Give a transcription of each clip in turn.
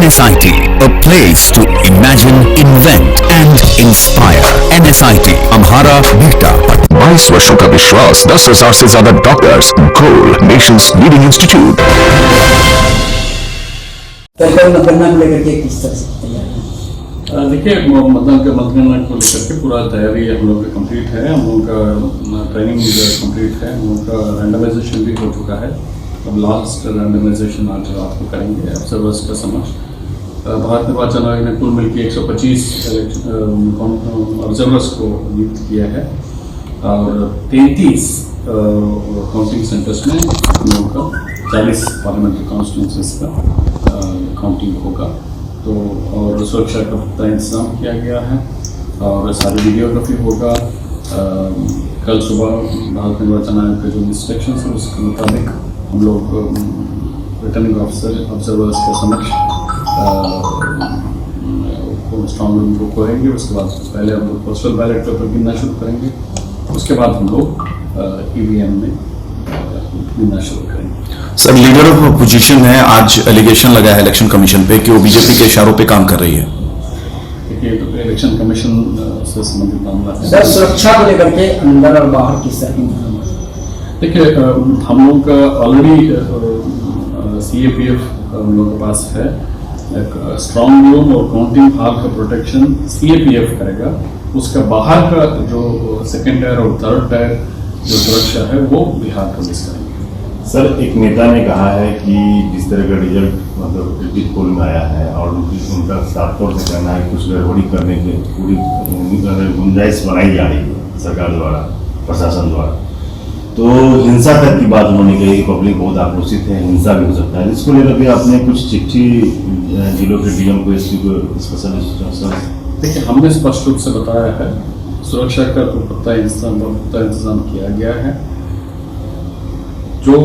NSIT, a place to imagine, invent and inspire. NSIT, Amhara, Bihta. 22 वर्षों का विश्वास, 10,000 से ज्यादा डॉक्टर्स, गोल नेशंस लीडिंग इंस्टीट्यूट। मतगणना को लेकर के किस तरह से तैयार है? देखिए, मतगणना को लेकर के पूरा तैयारी हम लोग का कंप्लीट है। हम लोग का ट्रेनिंग कंप्लीट है। हम लोग का रैंडमाइजेशन भी हो चुका है। अब लास्ट रैंडमाइजेशन आज रात को करेंगे ऑब्जर्वर्स का समक्ष। भारत निर्वाचन आयोग ने कुल मिलकर 125 ऑब्जर्वर्स को नियुक्त किया है और 33 काउंटिंग सेंटर्स में हम लोग का 40 पार्लियामेंट्री कॉन्स्टिट्यूंसीज का काउंटिंग होगा। तो और सुरक्षा का पूरा इंतजाम किया गया है और सारी वीडियोग्राफी होगा। कल सुबह भारत निर्वाचन आयोग के जो इंस्ट्रक्शंस हैं उसके मुताबिक हम लोग रिटर्निंग ऑब्जर्वर्स के समक्ष स्ट्रॉन्ग रूम को खोलेंगे। उसके बाद पहले हम लोग पोस्टल बैलेट पेपर गिनना शुरू करेंगे। उसके बाद हम लोग EVM में गिनना शुरू करेंगे। सर, लीडर ऑफ अपोजिशन है, आज एलिगेशन लगा है इलेक्शन कमीशन पे कि वो बीजेपी के इशारों पे काम कर रही है। देखिए, तो इलेक्शन कमीशन से संबंधित मामला है। सर, सुरक्षा को लेकर के अंदर और बाहर किस तरह की? देखिए, हम लोग का ऑलरेडी CAPF हम लोग के पास है। एक स्ट्रॉन्ग रूम और काउंटिंग हॉल का प्रोटेक्शन CAPF करेगा। उसका बाहर का जो सेकेंड टायर और थर्ड टायर जो सुरक्षा है वो बिहार पुलिस करेंगे। सर, एक नेता ने कहा है कि जिस तरह का रिजल्ट मतलब एग्जिट पोल में आया है और उनका साफ तौर से कहना है कुछ गड़बड़ी करने की पूरी गुंजाइश बनाई जा रही है सरकार द्वारा, प्रशासन द्वारा। तो हिंसा तक की बात उन्होंने कही। पब्लिक बहुत आक्रोशित है, हिंसा भी हो सकता है। इसको लेकर के आपने कुछ चिट्ठी जिलों के DM को, SP को, स्पेशल? देखिए, हमने स्पष्ट रूप से बताया है सुरक्षा का पुख्ता इंतजाम किया गया है। जो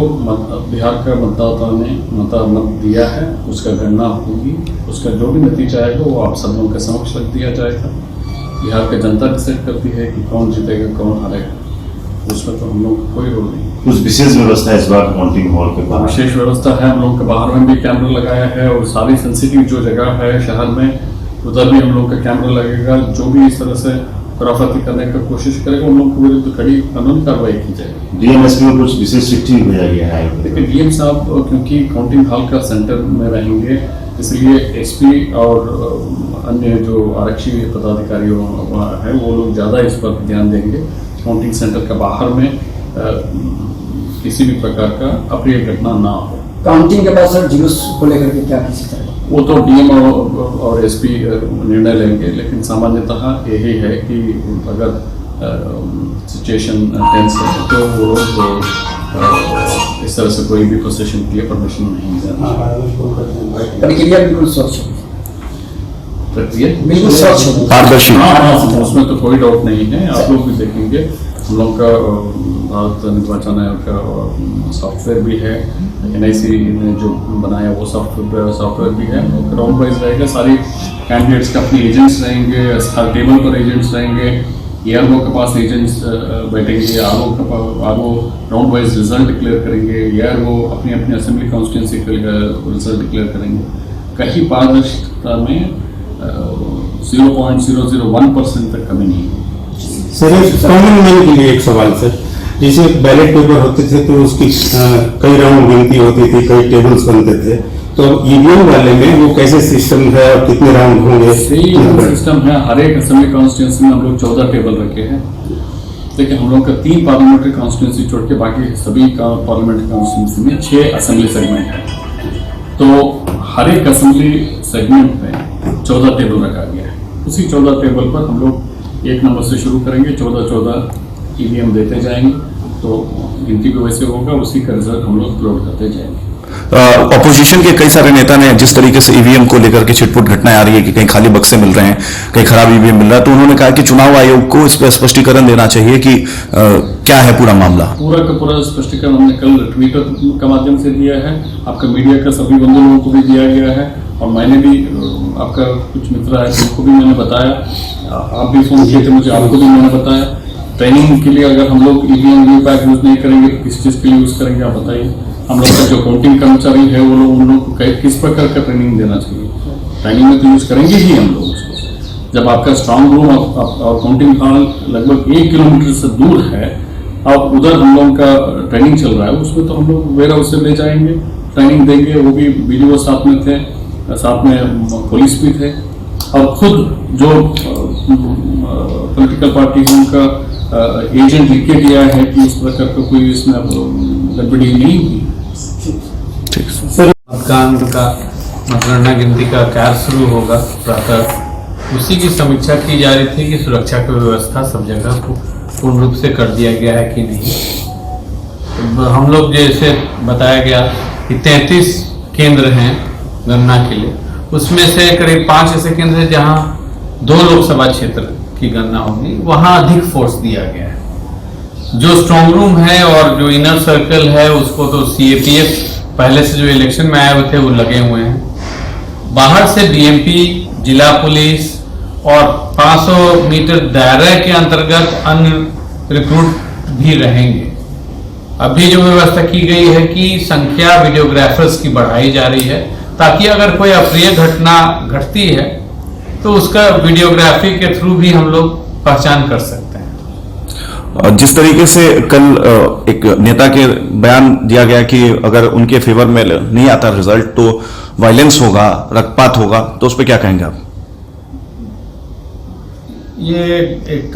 बिहार का मतदाता ने मत दिया है उसका गणना होगी। उसका जो भी नतीजा आएगा वो आप सब लोगों के समक्ष रख दिया जाएगा। बिहार की जनता डिसाइड करती है कि कौन जीतेगा कौन हारेगा। उसमें तो हम लोग कोई रोल नहीं। कुछ विशेष व्यवस्था इस बार काउंटिंग हॉल के बाहर? विशेष व्यवस्था है। हम लोग के बाहर में भी कैमरा लगाया है और सारी सेंसिटिव जो जगह है शहर में उधर भी हम लोग का कैमरा लगेगा। जो भी इस तरह से खराफाती करने का कोशिश करेगा उन लोग के विरुद्ध कड़ी कानूनी कार्रवाई की जाएगी। DM SP को कुछ विशेष चिट्ठी भेजा गया है? देखिए, DM साहब क्योंकि काउंटिंग हॉल का सेंटर में रहेंगे इसलिए SP और अन्य जो आरक्षी पदाधिकारी हैं वो लोग ज़्यादा इस पर ध्यान देंगे। काउंटिंग सेंटर के बाहर में किसी भी प्रकार का अप्रिय घटना ना हो। काउंटिंग के बाद सर जुलूस को लेकर के क्या किसी तरह? वो तो DM और SP निर्णय लेंगे, लेकिन सामान्यतः यही है कि अगर सिचुएशन टेंस है तो वो लोग इस तरह से कोई भी प्रोसेशन के लिए परमिशन नहीं देना। प्रक्रिया बिल्कुल स्वच्छ होगी। प्रक्रिया बिल्कुल स्वच्छ होगी, पारदर्शी। उसमें तो कोई डाउट नहीं है। आप लोग भी देखेंगे हम लोग का भारत निर्वाचन आयोग का सॉफ्टवेयर भी है। NIC ने जो बनाया वो सॉफ्टवेयर भी है। राउंड वाइज रहेगा। सारी कैंडिडेट्स का अपने एजेंट्स रहेंगे, हर टेबल पर एजेंट्स रहेंगे। ARO के पास एजेंट्स बैठेंगे। RO round wise result declare करेंगे। ARO अपनी अपनी असेंबली कॉन्स्टिट्यूंसी के रिजल्ट डिक्लेयर करेंगे। कहीं पारदर्शिता में 0.001% तक कमी नहीं है। सर, कॉमन मैन के लिए एक सवाल सर, जैसे बैलेट पेपर होते थे तो उसकी कई राउंड गिनती होती थी, कई टेबल्स बनते थे, तो EVM वाले में वो कैसे सिस्टम है और कितने राउंड होंगे? सिस्टम है। हर एक असेंबली कॉन्स्टिट्यूंसी में हम लोग 14 टेबल रखे हैं। देखिए, हम लोग का 3 पार्लियामेंट्री कॉन्स्टिट्यूंसी छोड़ के बाकी सभी पार्लियामेंट्री कॉन्स्टिट्यूंसी में 6 असेंबली सेगमेंट है। तो हर एक असेंबली सेगमेंट में 14 टेबल रखा गया है। उसी 14 टेबल पर हम लोग 1 नंबर से शुरू करेंगे। 14 EVM देते जाएंगे तो गिनती भी वैसे होगा। उसी का रिजल्ट हम लोग अपलोड करते जाएंगे। ऑपोजिशन के कई सारे नेता ने जिस तरीके से EVM को लेकर के छिटपुट घटनाएं आ रही है कि कहीं खाली बक्से मिल रहे हैं, कहीं खराब EVM मिल रहा है, तो उन्होंने कहा कि चुनाव आयोग को इस पर स्पष्टीकरण देना चाहिए कि क्या है पूरा मामला। पूरा का पूरा स्पष्टीकरण हमने कल ट्विटर के माध्यम से दिया है। आपका मीडिया का सभी बंधु लोगों को भी दिया गया है और मैंने भी आपका कुछ मित्र है उनको भी मैंने बताया। आप भी फोन किए थे मुझे, आपको भी मैंने बताया। ट्रेनिंग के लिए अगर हम लोग EVM वीवीपैट यूज नहीं करेंगे तो किस चीज़ के लिए यूज करेंगे आप बताइए। हम लोग का जो काउंटिंग कर्मचारी है वो लोग उन लोग को किस प्रकार का ट्रेनिंग देना चाहिए। ट्रेनिंग में तो यूज करेंगे ही हम लोग उसको। जब आपका स्ट्रांग रूम और काउंटिंग हॉल लगभग 1 किलोमीटर से दूर है, अब उधर हम लोगों का ट्रेनिंग चल रहा है, उसमें तो हम लोग वेयर हाउस से ले जाएंगे, ट्रेनिंग देंगे। वो भी वीडियो साथ में थे, साथ में पुलिस भी थे। अब खुद जो पॉलिटिकल पार्टी को उनका एजेंट लिख के दिया है कि इस प्रकार का कोई इसमें गड़बड़ी नहीं हुई। मतदान का मतगणना गिनती का कार्य शुरू होगा प्रातः, उसी की समीक्षा की जा रही थी कि सुरक्षा की व्यवस्था सब जगह को पूर्ण रूप से कर दिया गया है कि नहीं। हम लोग जैसे बताया गया कि 33 केंद्र हैं गणना के लिए, उसमें से करीब 5 ऐसे केंद्र हैं जहां 2 लोकसभा क्षेत्र की गणना होगी, वहां अधिक फोर्स दिया गया है। जो स्ट्रांग रूम है और जो इनर सर्कल है उसको तो सीएपीएफ पहले से जो इलेक्शन में आए हुए थे वो लगे हुए हैं। बाहर से बीएमपी, जिला पुलिस और 500 मीटर दायरे के अंतर्गत अन्य रिक्रूट भी रहेंगे। अभी जो व्यवस्था की गई है कि संख्या वीडियोग्राफर्स की बढ़ाई जा रही है, ताकि अगर कोई अप्रिय घटना घटती है तो उसका वीडियोग्राफी के थ्रू भी हम लोग पहचान कर सकते हैं। जिस तरीके से कल एक नेता के बयान दिया गया कि अगर उनके फेवर में नहीं आता रिजल्ट तो वायलेंस होगा, रक्तपात होगा, तो उस पर क्या कहेंगे आप? ये एक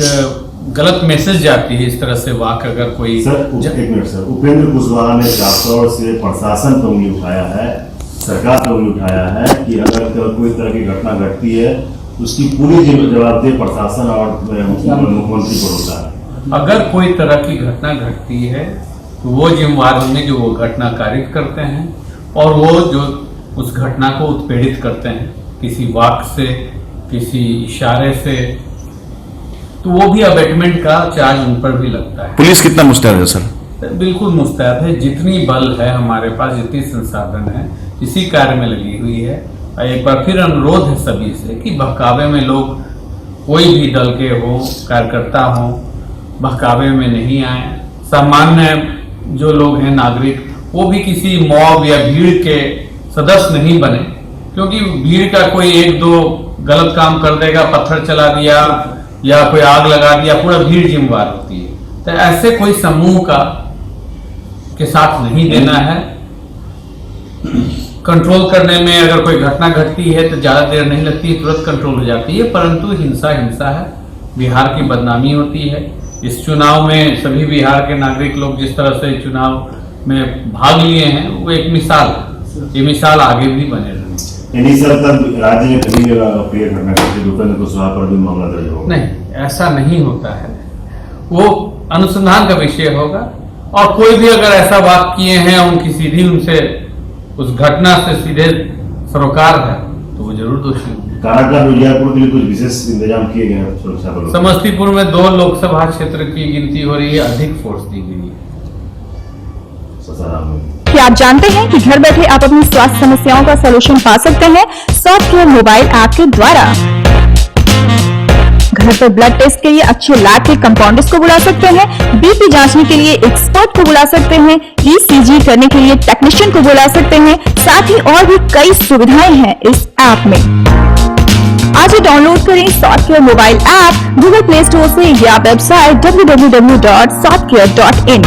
गलत मैसेज जाती है इस तरह से वाक अगर कोई एक मिनट सर, उपेंद्र कुशवाहा ने चापतौड़ से प्रशासन पर उंगली उठाया है, सरकार पर उंगली उठाया है कि अगर कोई तरह की घटना घटती है तो उसकी पूरी जवाबदेही प्रशासन और मुख्यमंत्री पर होता है। अगर कोई तरह की घटना घटती है तो वो जिम्मेवार होंगे जो वो घटना कारित करते हैं और वो जो उस घटना को उत्पीड़ित करते हैं किसी वाक से, किसी इशारे से, तो वो भी अबेटमेंट का चार्ज उन पर भी लगता है। पुलिस कितना मुस्तैद है सर? बिल्कुल मुस्तैद है, जितनी बल है हमारे पास, जितनी संसाधन है, इसी कार्य में लगी हुई है। एक बार फिर अनुरोध है सभी से कि बहकावे में लोग, कोई भी दल के हो, कार्यकर्ता हो, बहकावे में नहीं आए। सामान्य जो लोग हैं नागरिक, वो भी किसी मॉब या भीड़ के सदस्य नहीं बने, क्योंकि भीड़ का कोई 1-2 गलत काम कर देगा, पत्थर चला दिया या कोई आग लगा दिया, पूरा भीड़ जिम्मेवार होती है। तो ऐसे कोई समूह का के साथ नहीं देना है। कंट्रोल करने में अगर कोई घटना घटती है तो ज्यादा देर नहीं लगती, तुरंत कंट्रोल हो जाती है, परंतु हिंसा है, बिहार की बदनामी होती है। इस चुनाव में सभी बिहार के नागरिक लोग जिस तरह से चुनाव में भाग लिए हैं वो एक मिसाल है, ये मिसाल आगे भी बने रहनी चाहिए। सर तब राज्य में कभी प्रिय घटना घटी, उपेंद्र कुशवाहा पर भी मामला दर्ज होगा? नहीं, ऐसा नहीं होता है, वो अनुसंधान का विषय होगा और कोई भी अगर ऐसा बात किए हैं उनकी सीधी उनसे उस घटना से सीधे सरोकार है तो वो जरूर दोषी होंगे। कारागार उजियारपुर के लिए कुछ विशेष इंतजाम किए गए हैं सुरक्षा बलों? समस्तीपुर में 2 लोकसभा क्षेत्र की गिनती हो रही है, अधिक फोर्स दी गई है। क्या आप जानते हैं कि घर बैठे आप अपनी स्वास्थ्य समस्याओं का सलूशन पा सकते हैं सॉफ्टकेयर मोबाइल ऐप के द्वारा। घर पर ब्लड टेस्ट के लिए अच्छे लैब के कंपाउंडर्स को बुला सकते हैं, बीपी जांचने के लिए एक्सपर्ट को बुला सकते हैं, ईसीजी करने के लिए टेक्नीशियन को बुला सकते हैं। साथ ही और भी कई सुविधाएं हैं इस ऐप में। आज ही डाउनलोड करें Softcare mobile app Google Play Store से या वेबसाइट www.softcare.in।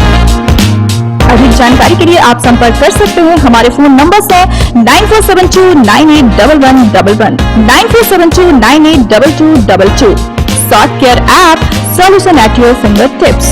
अधिक जानकारी के लिए आप संपर्क कर सकते हैं। हमारे फोन नंबर्स हैं 9472981111, 9472982222। Softcare app, solution at your finger tips.